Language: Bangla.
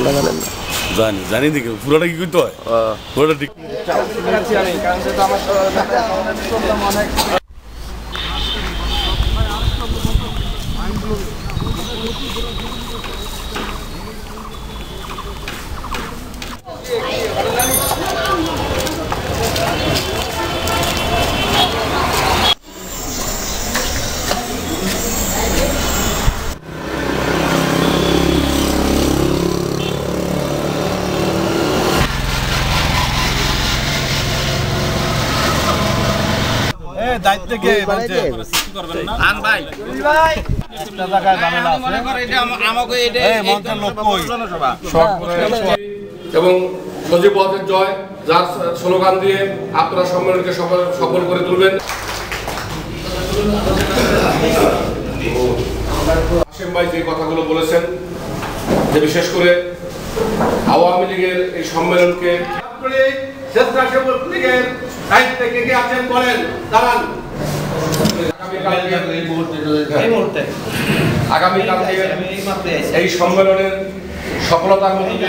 লাগালেন না? জানি দেখি পুরোটা কি করতে হয়, পুরোটা ঠিক। দায়িত্ব কে বলছে আন ভাই ভাই একটা জায়গায় ঝামেলা আছে এটা আমাকে এটা এই মন্ত্রের লোক কই সব এবং সজীব ওয়াজের জয় যার স্লোগান দিয়ে আপনারা সম্মেলনকে সফল করে তুলবেন। হাশেম ভাই যে কথাগুলো বলেছেন, যে বিশেষ করে আওয়ামী লীগের এই সম্মেলনকে স্বেচ্ছাসেবক লীগের দায়িত্বে কে কে আছেন বলেন, দাঁড়ান। আগামীকাল এই সম্মেলনের সফলতার মধ্যে